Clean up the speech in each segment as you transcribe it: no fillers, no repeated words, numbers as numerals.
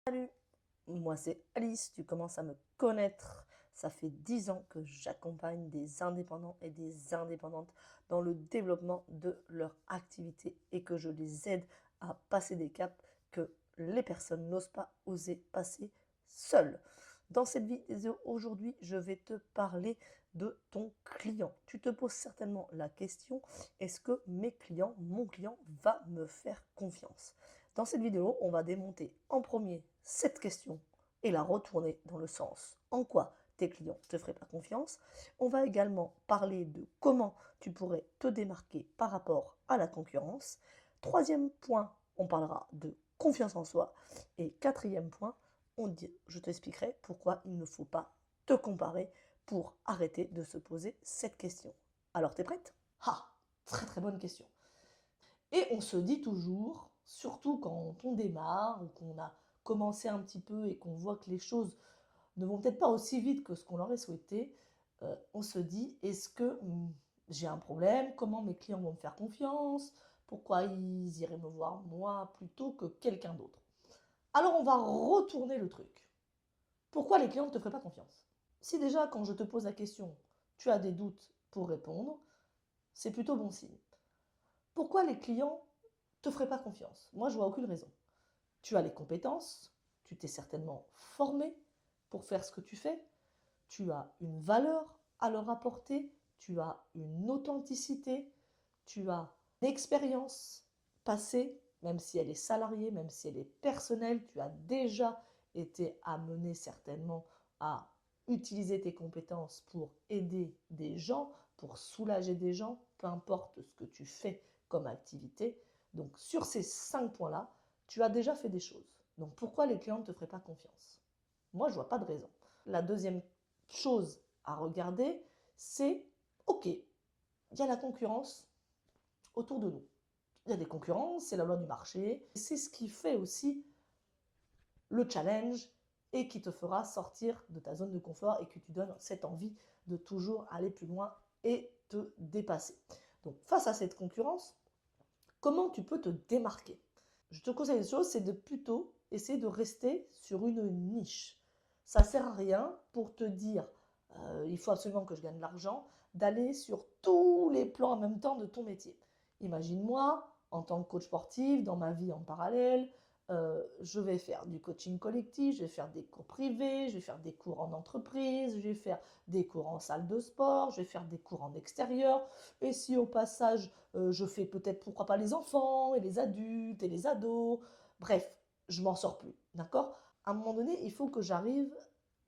Salut, moi c'est Alice, tu commences à me connaître. Ça fait 10 ans que j'accompagne des indépendants et des indépendantes dans le développement de leur activité et que je les aide à passer des caps que les personnes n'osent pas oser passer seules. Dans cette vidéo aujourd'hui, je vais te parler de ton client. Tu te poses certainement la question, est-ce que mon client va me faire confiance? Dans cette vidéo, on va démonter en premier cette question et la retourner dans le sens en quoi tes clients ne te feraient pas confiance. On va également parler de comment tu pourrais te démarquer par rapport à la concurrence. Troisième point, on parlera de confiance en soi. Et quatrième point, je t'expliquerai pourquoi il ne faut pas te comparer pour arrêter de se poser cette question. Alors, t'es prête? Ah, très très bonne question. Et on se dit toujours, surtout quand on démarre ou qu'on a commencé un petit peu et qu'on voit que les choses ne vont peut-être pas aussi vite que ce qu'on aurait souhaité, on se dit, est-ce que j'ai un problème? Comment mes clients vont me faire confiance? Pourquoi ils iraient me voir moi plutôt que quelqu'un d'autre? Alors on va retourner le truc. Pourquoi les clients ne te feraient pas confiance? Si déjà quand je te pose la question, tu as des doutes pour répondre, c'est plutôt bon signe. Pourquoi les clients te feraient pas confiance? Moi, je vois aucune raison. Tu as les compétences, tu t'es certainement formé pour faire ce que tu fais, tu as une valeur à leur apporter, tu as une authenticité, tu as une expérience passée, même si elle est salariée, même si elle est personnelle, tu as déjà été amené certainement à utiliser tes compétences pour aider des gens, pour soulager des gens, peu importe ce que tu fais comme activité. Donc sur ces 5 points-là, tu as déjà fait des choses. Donc pourquoi les clients ne te feraient pas confiance? Moi, je vois pas de raison. La deuxième chose à regarder, c'est, ok, il y a la concurrence autour de nous. Il y a des concurrents, c'est la loi du marché. C'est ce qui fait aussi le challenge et qui te fera sortir de ta zone de confort et que tu donnes cette envie de toujours aller plus loin et te dépasser. Donc face à cette concurrence, comment tu peux te démarquer? Je te conseille une chose, c'est de plutôt essayer de rester sur une niche. Ça ne sert à rien pour te dire il faut absolument que je gagne de l'argent, d'aller sur tous les plans en même temps de ton métier. Imagine-moi, en tant que coach sportif, dans ma vie en parallèle, je vais faire du coaching collectif, je vais faire des cours privés, je vais faire des cours en entreprise, je vais faire des cours en salle de sport, je vais faire des cours en extérieur. Et si au passage, je fais peut-être, pourquoi pas, les enfants et les adultes et les ados, bref, je m'en sors plus, d'accord? À un moment donné, il faut que j'arrive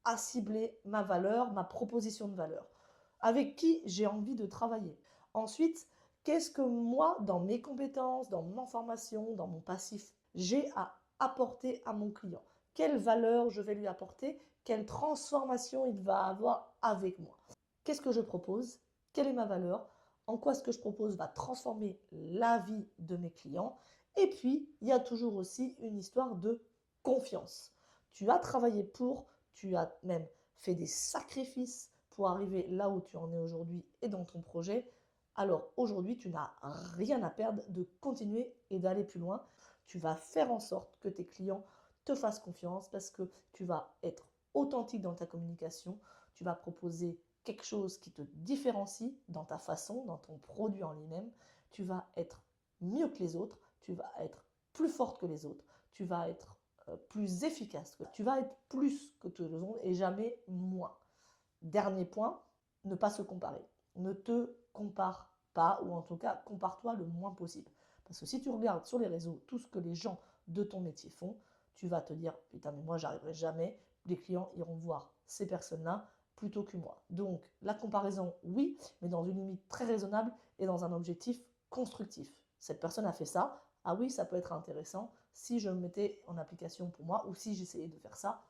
à cibler ma valeur, ma proposition de valeur. Avec qui j'ai envie de travailler. Ensuite, qu'est-ce que moi, dans mes compétences, dans mon formation, dans mon passif, j'ai à apporter à mon client? Quelle valeur je vais lui apporter? Quelle transformation il va avoir avec moi? Qu'est-ce que je propose? Quelle est ma valeur? En quoi ce que je propose va transformer la vie de mes clients? Et puis, il y a toujours aussi une histoire de confiance. Tu as travaillé pour, tu as même fait des sacrifices pour arriver là où tu en es aujourd'hui et dans ton projet. Alors aujourd'hui, tu n'as rien à perdre de continuer et d'aller plus loin. Tu vas faire en sorte que tes clients te fassent confiance parce que tu vas être authentique dans ta communication, tu vas proposer quelque chose qui te différencie dans ta façon, dans ton produit en lui-même, tu vas être mieux que les autres, tu vas être plus forte que les autres, tu vas être plus efficace, tu vas être plus que tout le monde et jamais moins. Dernier point, ne pas se comparer. Ne te compare pas, ou en tout cas, compare-toi le moins possible. Parce que si tu regardes sur les réseaux tout ce que les gens de ton métier font, tu vas te dire, putain, mais moi, j'arriverai jamais. Les clients iront voir ces personnes-là plutôt que moi. Donc, la comparaison, oui, mais dans une limite très raisonnable et dans un objectif constructif. Cette personne a fait ça. Ah oui, ça peut être intéressant si je le mettais en application pour moi ou si j'essayais de faire ça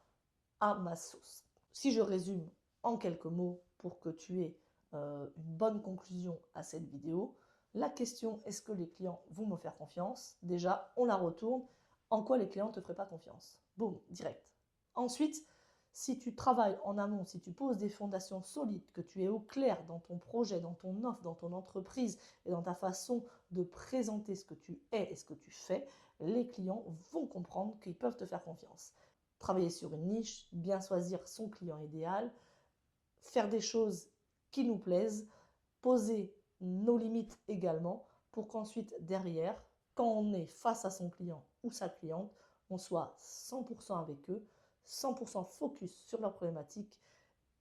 à ma sauce. Si je résume en quelques mots pour que tu aies une bonne conclusion à cette vidéo, la question est-ce que les clients vont me faire confiance? Déjà, on la retourne. En quoi les clients ne te feraient pas confiance? Boum, direct. Ensuite, si tu travailles en amont, si tu poses des fondations solides, que tu es au clair dans ton projet, dans ton offre, dans ton entreprise et dans ta façon de présenter ce que tu es et ce que tu fais, les clients vont comprendre qu'ils peuvent te faire confiance. travailler sur une niche, bien choisir son client idéal, faire des choses qui nous plaisent, poser nos limites également pour qu'ensuite derrière, quand on est face à son client ou sa cliente, on soit 100% avec eux, 100% focus sur leurs problématiques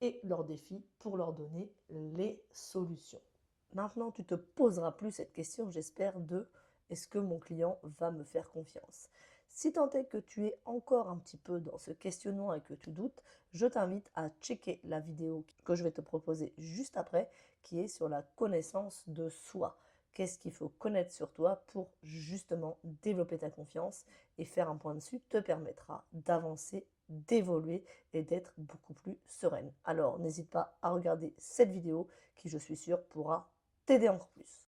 et leurs défis pour leur donner les solutions. Maintenant, tu te poseras plus cette question, j'espère, de est-ce que mon client va me faire confiance? Si tant est que tu es encore un petit peu dans ce questionnement et que tu doutes, je t'invite à checker la vidéo que je vais te proposer juste après, qui est sur la connaissance de soi. Qu'est-ce qu'il faut connaître sur toi pour justement développer ta confiance et faire un point dessus te permettra d'avancer, d'évoluer et d'être beaucoup plus sereine. Alors n'hésite pas à regarder cette vidéo qui, je suis sûre, pourra t'aider encore plus.